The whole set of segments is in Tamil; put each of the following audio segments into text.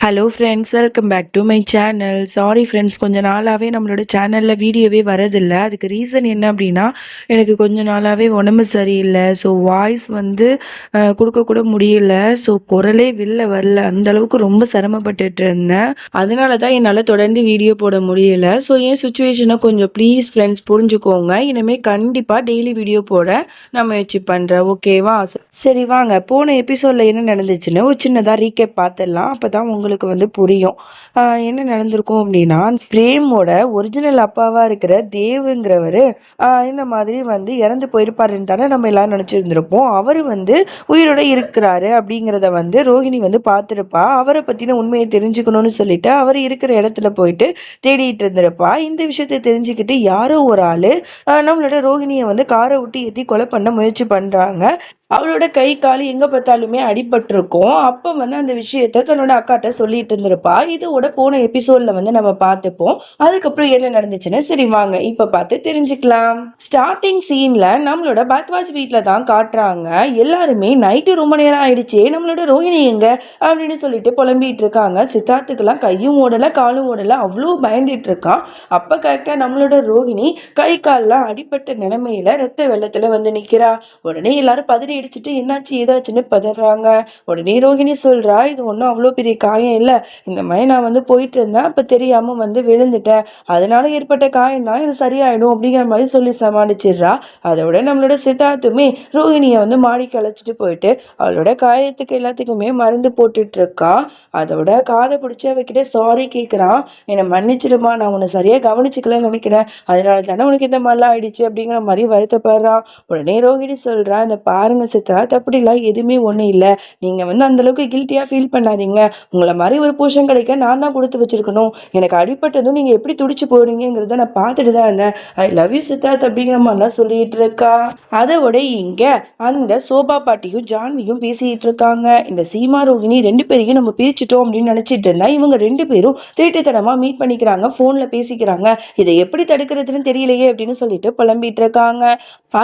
Hello friends, welcome back to my channel. Sorry friends, கொஞ்ச நாளாகவே நம்மளோட சேனலில் வீடியோவே வரதில்லை. அதுக்கு ரீசன் என்ன அப்படின்னா, எனக்கு கொஞ்ச நாளாகவே உடம்பு சரியில்லை. ஸோ வாய்ஸ் வந்து கொடுக்கக்கூட முடியல. ஸோ குரலே வெளில வரல. அந்தளவுக்கு ரொம்ப சிரமப்பட்டுட்டு இருந்தேன். அதனால தான் என்னால் தொடர்ந்து வீடியோ போட முடியல. ஸோ என் சுச்சுவேஷனை கொஞ்சம் ப்ளீஸ் ஃப்ரெண்ட்ஸ் புரிஞ்சுக்கோங்க. இனிமேல் கண்டிப்பாக டெய்லி வீடியோ போட நான் முயற்சி பண்ணுறேன். ஓகேவா? சரி வாங்க, போன எபிசோடில் என்ன நடந்துச்சுன்னு ஒரு சின்னதாக ரீகேப் பார்த்துடலாம். அப்போ தான் உங்களுக்கு வந்து புரியும் என்ன நடந்திருக்கும் அப்படின்னா, பிரேமோட ஒரிஜினல் அப்பாவா இருக்கிற தேவுங்கிறவர் இந்த மாதிரி வந்து இறந்து போயிருப்பாருன்னு தானே நம்ம எல்லாரும் நினச்சிருந்துருப்போம். அவர் வந்து உயிரோட இருக்கிறாரு அப்படிங்கிறத வந்து ரோஹிணி வந்து பார்த்துருப்பா. அவரை பற்றின உண்மையை தெரிஞ்சுக்கணும்னு சொல்லிட்டு அவர் இருக்கிற இடத்துல போயிட்டு தேடிட்டு இருந்திருப்பா. இந்த விஷயத்தை தெரிஞ்சுக்கிட்டு யாரோ ஒரு ஆள் நம்மளோட ரோஹிணியை வந்து காரை விட்டு ஏற்றி கொலை பண்ண முயற்சி பண்ணுறாங்க. அவளோட கை கால் எங்கே பார்த்தாலுமே அடிபட்டிருக்கும். அப்போ வந்து அந்த விஷயத்த தன்னோட அக்காட்ட சொல்லிட்டு இருந்திருப்பா. இதோட போன எபிசோட்ல வந்து நம்ம பார்த்துப்போம். அதுக்கப்புறம் என்ன நடந்துச்சுன்னு சரி வாங்க இப்போ பார்த்து தெரிஞ்சுக்கலாம். ஸ்டார்டிங் சீன்ல நம்மளோட பத்வாஜ் வீட்டில் தான் காட்டுறாங்க. எல்லாருமே நைட்டு ரொம்ப நேரம் ஆயிடுச்சு, நம்மளோட ரோஹிணி எங்க அப்படின்னு சொல்லிட்டு புலம்பிட்டு இருக்காங்க. சித்தார்த்துக்கெல்லாம் கையும் ஓடல காலும் ஓடல, அவ்வளோ பயந்துட்டு இருக்கான். அப்போ கரெக்டாக நம்மளோட ரோஹிணி கை கால்லாம் அடிபட்ட நிலைமையில ரத்த வெள்ளத்துல வந்து நிற்கிறா. உடனே எல்லாரும் பதறி அடிச்சுட்டு என்னாச்சு ஏதாச்சுன்னு பதறாங்க. உடனே ரோஹிணி சொல்றா, இது ஒன்றும் அவ்வளோ பெரிய காயம் இல்லை, இந்த மாதிரி நான் வந்து போயிட்டு இருந்தேன், அப்போ தெரியாம வந்து விழுந்துட்டேன், அதனால ஏற்பட்ட காயம் தான், இது சரியாயிடும் அப்படிங்கிற மாதிரி சொல்லி சமாளிச்சிடுறா. அதோட நம்மளோட சித்தார்த்துமே ரோஹிணியை வந்து மாடிக்கு அழைச்சிட்டு போயிட்டு அவளோட காயத்துக்கு எல்லாத்துக்குமே மருந்து போட்டுட்டு இருக்கா. அதோட காதை பிடிச்சி அவகிட்ட சாரி கேட்குறான். என்னை மன்னிச்சிடுமா, நான் உன்னை சரியா கவனிச்சுக்கலன்னு நினைக்கிறேன், அதனால தானே உனக்கு இந்த மாதிரிலாம் ஆயிடுச்சு அப்படிங்கிற மாதிரி வருத்தப்படுறான். உடனே ரோஹிணி சொல்றா, இந்த பாருங்க சித்தார்த், அப்படிலாம் எதுவுமே ஒன்றும் இல்லை, நீங்கள் வந்து அந்தளவுக்கு கில்ட்டியாக ஃபீல் பண்ணாதீங்க, உங்களை மாதிரி ஒரு புருஷன் கிடைக்க நான் தான் கொடுத்து வச்சிருக்கணும், எனக்கு அடிப்பட்டதும் நீங்கள் எப்படி துடிச்சு போறீங்கிறத நான் பார்த்துட்டு தான் இருந்தேன், ஐ லவ் யூ சித்தார்த் அப்படிங்கிற மாதிரிலாம் சொல்லிட்டு இருக்கா. அதோட இங்க அந்த சோபா பாட்டியும் ஜான்வியும் பேசிட்டு இருக்காங்க. இந்த சீமா ரோகிணி ரெண்டு பேரையும் நம்ம பிரிச்சுட்டோம் அப்படின்னு நினைச்சிட்டு இருந்தா இவங்க ரெண்டு பேரும் தேட்டுத்தனமா மீட் பண்ணிக்கிறாங்க, போன்ல பேசிக்கிறாங்க. இதை எப்படி தடுக்கிறதுன்னு தெரியலையே அப்படின்னு சொல்லிட்டு புலம்பிட்டு இருக்காங்க.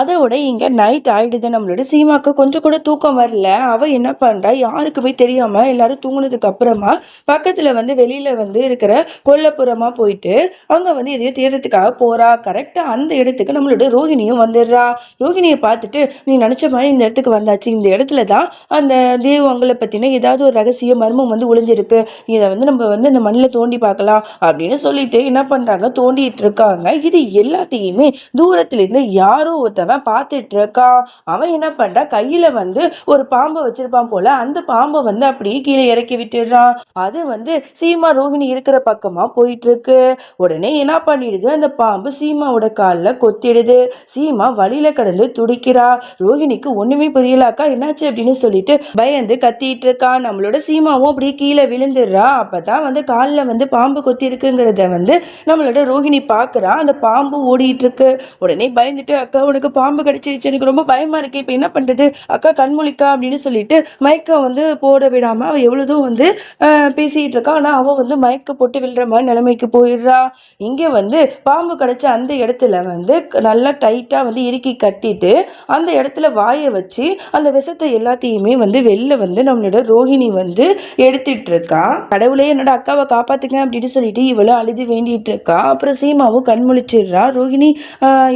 அதோட இங்க நைட் ஆயிடுது. நம்மளோட சீமாக்கு கொஞ்சம் கூட தூக்கம் வரல. அவ என்ன பண்றா, யாருக்குமே தெரியாம எல்லாரும் தூங்குனதுக்கு அப்புறமா பக்கத்துல வந்து வெளியில வந்து இருக்கிற கொல்லப்புறமா போயிட்டு அங்க வந்து எதையோ தேடுறதுக்காக போறா. கரெக்டா அந்த இடத்துக்கு நம்மளோட ரோஹிணியும் வந்துடுறா. ரோஹிணியை பார்த்துட்டு, நீ நினைச்ச மாதிரி இந்த இடத்துக்கு வந்தாச்சு, இந்த இடத்துல தான் அந்த தேவ் அவங்கள பத்தின ஏதாவது ஒரு ரகசிய மர்மம் வந்து ஒளிஞ்சிருக்கு, இதை வந்து நம்ம வந்து இந்த மண்ணில் தோண்டி பார்க்கலாம் அப்படின்னு சொல்லிட்டு என்ன பண்றாங்க, தோண்டிட்டு இருக்காங்க. இது எல்லாத்தையுமே தூரத்துல இருந்து யாரோ ஒருத்தவன் பார்த்துட்டு இருக்கான். அவன் என்ன பண்றா, கையில வந்து ஒரு பாம்பை வச்சிருப்பான் போல, அந்த பாம்பை வந்து அப்படியே கீழே இறக்கி விட்டுடுறான். அது வந்து சீமா ரோஹிணி இருக்கிற பக்கமா போயிட்டு இருக்கு. உடனே என்ன பண்ணிடுது, அந்த பாம்பு சீமாவோட காலில் கொத்திடுது. சீமா வழியில கடந்து துடிக்கிறா. ரோஹிணிக்கு ஒண்ணுமே புரியலாக்கா, என்னாச்சு அப்படின்னு சொல்லிட்டு பயந்து கத்திட்டு இருக்கா. நம்மளோட சீமாவும் அப்படியே கீழே விழுந்துடுறா. அப்பதான் வந்து காலில் வந்து பாம்பு கொத்தி இருக்குங்கிறத வந்து நம்மளோட ரோஹிணி பாக்குறா. அந்த பாம்பு ஓடிட்டு இருக்கு. உடனே பயந்துட்டு, அக்கா உனக்கு பாம்பு கடிச்சிருச்சு, எனக்கு ரொம்ப பயமா இருக்கு, இப்ப என்ன பண்றது அக்கா, கண்மொழிக்கா அப்படின்னு சொல்லிட்டு மயக்கம் வந்து போட விடாம அவ எவ்வளவுதும் வந்து பேசிட்டு இருக்கா. ஆனா அவ வந்து மயக்க போட்டு விழுற மாதிரி நிலைமைக்கு போயிடுறா. இங்க வந்து பாம்பு கடிச்ச அந்த இடத்துல வந்து நல்லா டைட்டா வந்து இறுக்கி கட்டிட்டு அந்த இடத்துல வாயை வச்சு அந்த விஷத்தை எல்லாத்தையுமே வந்து வெளில வந்து நம்மளோட ரோஹிணி வந்து எடுத்துட்டு இருக்கா. கடவுளே என்னோட அக்காவை காப்பாத்துங்க அப்படின்னு சொல்லிட்டு இவளும் அழுது வேண்டிட்டு இருக்கா. அப்புறம் சீமாவும் கண்முழிச்சிடுறா. ரோஹிணி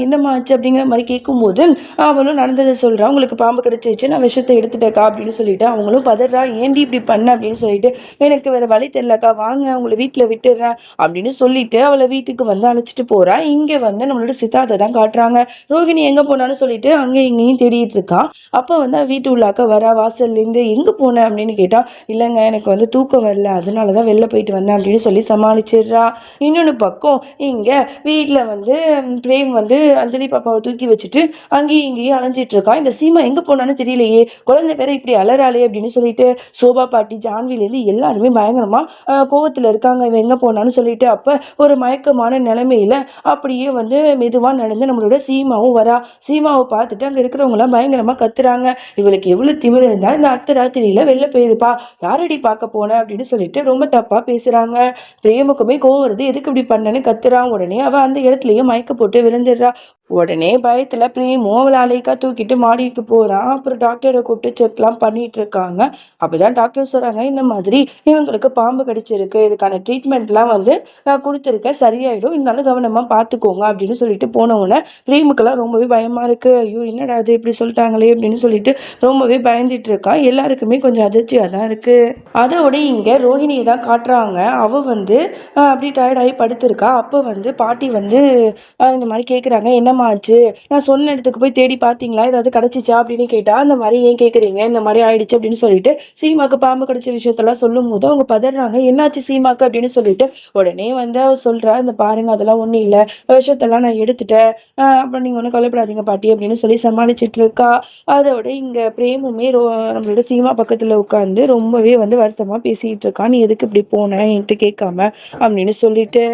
என்னம்மா ஆச்சு அப்படிங்கிற மாதிரி கேட்கும்போது அவளும் நடந்ததை சொல்றா. உங்களுக்கு பாம்பு கிடைச்சிச்சு, நான் விஷத்தை எடுத்துட்டேக்கா அப்படின்னு சொல்லிட்டு அவங்களும் பதறா. ஏண்டி இப்படி பண்ண அப்படின்னு சொல்லிட்டு, எனக்கு வேற வழி தெரியலக்கா, வாங்க உங்களை வீட்டுல விட்டுடுறேன் அப்படின்னு சொல்லிட்டு அவளை வீட்டுக்கு வந்து அழைச்சிட்டு போறா. இங்க வந்து நம்மளோட சித்தார்த்தை தான் காட்டுறாங்க. ரோஹிணி எங்க போனான்னு சொல்லிட்டு அங்கே இங்கேயும் தேடிட்டு இருக்கா. அப்போ வந்து வீட்டு உள்ளாக்க வரா. வாசல்ல இருந்து எங்க போன அப்படின்னு கேட்டா, இல்லைங்க எனக்கு வந்து தூக்கம் வரல, அதனாலதான் வெளில போயிட்டு வந்தேன் அப்படின்னு சொல்லி சமாளிச்சிடுறா. இன்னொன்னு பக்கம் இங்க வீட்டுல வந்து பிரேம் வந்து அஞ்சலி பாப்பாவை தூக்கி வச்சுட்டு அங்கேயும் இங்கேயும் அலைஞ்சிட்டு இருக்கா. இந்த சீமா எங்க போனான்னு தெரியலையே, குழந்தை பேரை இப்படி அலறாளே அப்படின்னு சொல்லிட்டு சோபா பாட்டி ஜான்விலேருந்து எல்லாருமே பயங்கரமா கோவத்துல இருக்காங்க, இவன் எங்க போனான்னு சொல்லிட்டு. அப்ப ஒரு மயக்கமான நிலைமையில அப்படியே வந்து மெதுவா நடந்து நம்மளோட சீமாவும் வரா. சீமாவை பார்த்துட்டு அங்க இருக்கிறவங்க எல்லாம் பயங்கரமா கத்துறாங்க, இவளுக்கு எவ்வளவு திமிரு இருந்தா இந்த அர்த்த ராத்திரியில வெளில போயிருப்பா, யாரடி பார்க்க போன அப்படின்னு சொல்லிட்டு ரொம்ப தப்பா பேசுறாங்க. பிரேமுக்குமே கோவம் வருது, எதுக்கு இப்படி பண்ணன்னு கத்துறான். உடனே அவ அந்த இடத்துலயே மயக்க போட்டு விழுந்துடுறா. உடனே பயத்துல பிரேமும் அவளை அலைக்கா தூக்கிட்டு மாடிக்கு போறான். அப்புறம் டாக்டரை கூப்பிட்டு செக்லாம் பண்ணிட்டு இருக்காங்க. அப்பதான் டாக்டர் சொல்றாங்க, இந்த மாதிரி இவங்களுக்கு பாம்பு கடிச்சிருக்கு, இதுக்கான ட்ரீட்மெண்ட்லாம் வந்து கொடுத்துருக்க, சரியாயிடும், இருந்தாலும் கவனமா பார்த்துக்கோங்க அப்படின்னு சொல்லிட்டு போனவொடனே பிரேமுக்கெல்லாம் ரொம்பவே பயமா இருக்கு. ஐயோ என்னடா அது இப்படி சொல்லிட்டாங்களே அப்படின்னு சொல்லிட்டு ரொம்பவே பயந்துட்டு இருக்கா. எல்லாருக்குமே கொஞ்சம் அதிர்ச்சியா தான் இருக்கு. அதோட இங்க ரோஹிணியை தான் காட்டுறாங்க. அவ வந்து அப்படி டயர்டாகி படுத்திருக்கா. அப்போ வந்து பாட்டி வந்து இந்த மாதிரி கேட்குறாங்க, என்னம்மா ஆச்சு, நான் சொன்ன இடத்துக்கு போய் தேடி பார்த்தீங்களா, ஏதாவது கிடச்சிச்சா அப்படின்னு கேட்டா, அந்த மாதிரி ஏன் கேட்குறீங்க, இந்த மாதிரி ஆயிடுச்சு அப்படின்னு சொல்லிட்டு சீமாக்கு பாம்பு கடிச்ச விஷயத்தெல்லாம் சொல்லும் போது அவங்க பதறாங்க. என்னாச்சு சீமாக்கு அப்படின்னு சொல்லிட்டு உடனே வந்து அவ சொல்றா, இந்த பாருங்க அதெல்லாம் ஒன்றும் இல்லை, விஷயத்தெல்லாம் நான் எடுத்துட்டேன், அப்புறம் நீங்கள் ஒன்றும் கவலைப்படாதீங்க பாட்டி அப்படின்னு சொல்லி சமாளிச்சுட்டு இருக்கா. அதோட இங்க பிரேமுமே நம்மளோட சீமா பக்கத்துல உட்காந்து ரொம்பவே வந்து வருத்தமா பேசிட்டு இருக்கான். நீ எதுக்கு இப்படி போன என்கிட்ட கேட்காம அப்படின்னு சொல்லிட்டு.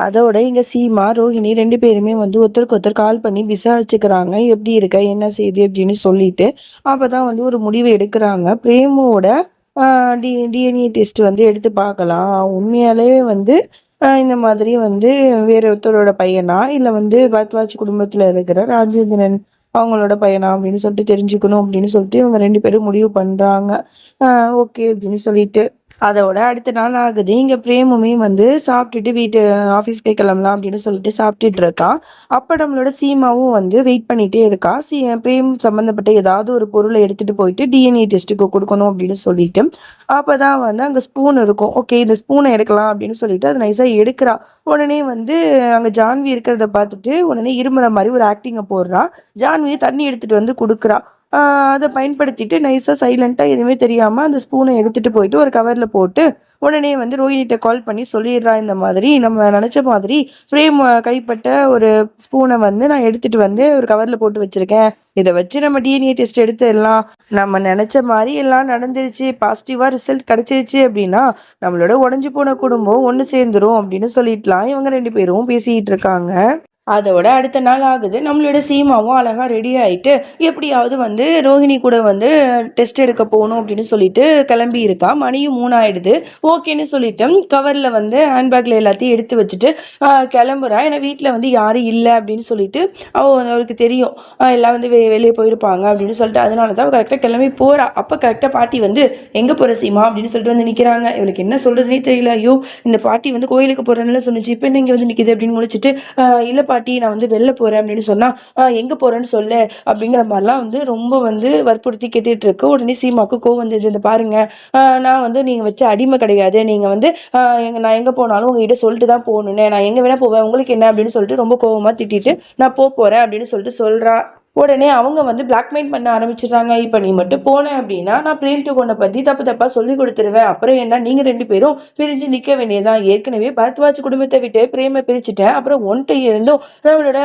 அதோட இங்க சீமா ரோஹிணி 2 பேருமே வந்து ஒருத்தருக்கு ஒருத்தர் கால் பண்ணி விசாரிச்சுக்கிறாங்க, எப்படி இருக்க என்ன செய்யுது அப்படின்னு சொல்லிட்டு. அப்பதான் வந்து ஒரு முடிவு எடுக்கிறாங்க. பிரேமோட டிஎன்ஏ டெஸ்ட் வந்து எடுத்து பார்க்கலாம், உண்மையாலேயே வந்து இந்த மாதிரி வந்து வேற ஒருத்தரோட பையனா இல்லை வந்து பரத்வாஜ் குடும்பத்துல இருக்கிற ராஜேந்திரன் அவங்களோட பையனா அப்படின்னு சொல்லிட்டு தெரிஞ்சுக்கணும் அப்படின்னு சொல்லிட்டு இவங்க 2 பேரும் முடிவு பண்றாங்க. ஓகே அப்படின்னு சொல்லிட்டு. அதோட அடுத்த நாள் ஆகுது. இங்க பிரேமுமே வந்து சாப்பிட்டுட்டு ஆஃபீஸ்க்கே கிளம்பலாம் அப்படின்னு சொல்லிட்டு சாப்பிட்டுட்டு இருக்கான். அப்ப நம்மளோட சீமாவும் வந்து வெயிட் பண்ணிட்டே இருக்கா. பிரேம் சம்பந்தப்பட்ட ஏதாவது ஒரு பொருளை எடுத்துட்டு போயிட்டு டிஎன்ஏ டெஸ்ட்டுக்கு கொடுக்கணும் அப்படின்னு சொல்லிட்டு. அப்பதான் வந்து அங்க ஸ்பூன் இருக்கும். ஓகே இந்த ஸ்பூனை எடுக்கலாம் அப்படின்னு சொல்லிட்டு அது நைஸா எடுக்கிறா. உடனே வந்து அங்க ஜான்வி இருக்கிறத பார்த்துட்டு உடனே இருமுறை மாதிரி ஒரு ஆக்டிங்கை போடுறா. ஜான்வியை தண்ணி எடுத்துட்டு வந்து கொடுக்குறா. அதை பயன்படுத்திட்டு நைஸாக சைலண்ட்டாக எதுவுமே தெரியாமல் அந்த ஸ்பூனை எடுத்துகிட்டு போயிட்டு ஒரு கவரில் போட்டு உடனே வந்து ரோஹினிட்ட கால் பண்ணி சொல்லிடுறா, இந்த மாதிரி நம்ம நினச்ச மாதிரி பிரேம் கைப்பட்ட ஒரு ஸ்பூனை வந்து நான் எடுத்துகிட்டு வந்து ஒரு கவரில் போட்டு வச்சுருக்கேன், இதை வச்சு நம்ம டிஎன்ஏ டெஸ்ட் எடுத்துடலாம், நம்ம நினச்ச மாதிரி எல்லாம் நடந்துருச்சு, பாசிட்டிவாக ரிசல்ட் கிடச்சிருச்சு அப்படின்னா நம்மளோட உடஞ்சி போன குடும்பம் ஒன்று சேர்ந்துரும் அப்படின்னு சொல்லிட்டுலாம் இவங்க 2 பேரும் பேசிகிட்டு இருக்காங்க. அதோட அடுத்த நாள் ஆகுது. நம்மளோட சீமாவும் அழகா ரெடி ஆயிட்டு எப்படியாவது வந்து ரோஹிணி கூட வந்து டெஸ்ட் எடுக்க போகணும் அப்படின்னு சொல்லிட்டு கிளம்பி இருக்கா. மணியும் 3 ஆயிடுது. ஓகேன்னு சொல்லிட்டு கவர்ல வந்து ஹேண்ட்பேக்ல எல்லாத்தையும் எடுத்து வச்சுட்டு கிளம்புறா. ஏன்னா வீட்டில் வந்து யாரும் இல்லை அப்படின்னு சொல்லிட்டு அவளுக்கு தெரியும், எல்லாம் வந்து வெளியே போயிருப்பாங்க அப்படின்னு சொல்லிட்டு. அதனால தான் அவள் கரெக்டாக கிளம்பி போறா. அப்போ கரெக்டாக பாட்டி வந்து எங்கே போகிற சீமா அப்படின்னு சொல்லிட்டு வந்து நிற்கிறாங்க. இவளுக்கு என்ன சொல்றதுனே தெரியல. ஐயோ இந்த பாட்டி வந்து கோயிலுக்கு போகிறேன்னு சொன்னிச்சு, இப்போ என்ன இங்கே வந்து நிற்கிது அப்படின்னு முடிச்சுட்டு, இல்லை பாட்டி நான் வந்து வெளில போகிறேன் அப்படின்னு சொன்னால் எங்கே போகிறேன்னு சொல்லு அப்படிங்கிற மாதிரிலாம் வந்து ரொம்ப வந்து வற்புறுத்தி கேட்டுட்டு இருக்கு. உடனே சீமாவுக்கு கோவம் வந்தது. இந்த பாருங்க, நான் வந்து நீங்கள் வச்ச அடிமை கிடையாது, நீங்கள் வந்து நான் எங்கே போனாலும் உங்ககிட்ட சொல்லிட்டு தான் போகணுன்னு, நான் எங்கே வேணால் போவேன், உங்களுக்கு என்ன அப்படின்னு சொல்லிட்டு ரொம்ப கோவமாக திட்டிட்டு நான் போகிறேன் அப்படின்னு சொல்லிட்டு சொல்கிறா. உடனே அவங்க வந்து பிளாக்மெயில் பண்ண ஆரம்பிச்சிடுறாங்க. இப்போ நீ மட்டும் போன அப்படின்னா நான் பிரேம் டு பொண்ணை பற்றி தப்பா சொல்லி கொடுத்துருவேன், அப்புறம் என்ன நீங்கள் 2 பேரும் பிரிஞ்சு நிற்க வேண்டியதான், ஏற்கனவே பரத்வாஜ் குடும்பத்தை விட்டு பிரேமை பிரிச்சுட்டேன், அப்புறம் ஒன்றை இருந்தும் நம்மளோட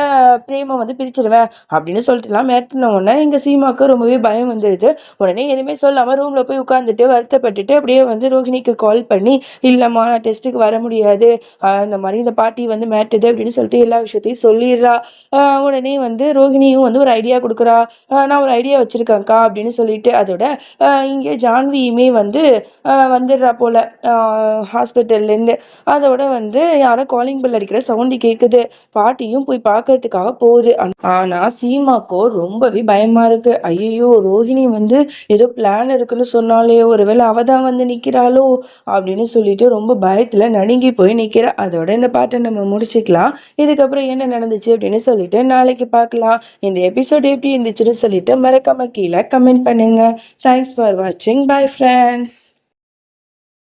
பிரேமை வந்து பிரிச்சிருவேன் அப்படின்னு சொல்லிட்டுலாம் மிரட்டின உடனே இங்கே சீமாவுக்கு ரொம்பவே பயம் வந்துடுது. உடனே எதுவுமே சொல்லாமல் ரூமில் போய் உட்காந்துட்டு வருத்தப்பட்டுட்டு அப்படியே வந்து ரோஹிணிக்கு கால் பண்ணி, இல்லைம்மா நான் டெஸ்ட்டுக்கு வர முடியாது, இந்த மாதிரி இந்த பாட்டி வந்து மிரட்டுது அப்படின்னு சொல்லிட்டு எல்லா விஷயத்தையும் சொல்லிடுறா. உடனே வந்து ரோஹிணியும் வந்து ஒரு ஐடியா கொடுக்குறா. நான் ஒரு ஐடியா வச்சிருக்கேன்க்கா அப்படின்னு சொல்லிட்டு. அதோட இங்கே ஜான்வியுமே வந்து வந்துடுறா போல ஹாஸ்பிட்டல்லேருந்து. அதோட வந்து யாரோ காலிங் பெல் அடிக்கிற சவுண்டு கேட்குது. பாட்டியும் போய் பார்க்கறதுக்காக போகுது. ஆனால் சீமாக்கோ ரொம்பவே பயமா இருக்கு. ஐயோ ரோஹிணி வந்து ஏதோ பிளான் இருக்குன்னு சொன்னாலே, ஒருவேளை அவ தான் வந்து நிற்கிறாளோ அப்படின்னு சொல்லிட்டு ரொம்ப பயத்தில் நடுங்கி போய் நிற்கிறா. அதோட இந்த பாட்டை நம்ம முடிச்சுக்கலாம். இதுக்கப்புறம் என்ன நடந்துச்சு அப்படின்னு சொல்லிட்டு நாளைக்கு பார்க்கலாம். இந்த எபிசோட் எப்படி இருந்துச்சுன்னு சொல்லிட்டு மறக்காம கீழே கமெண்ட் பண்ணுங்க. தேங்க்ஸ் ஃபார் வாட்சிங். Bye friends.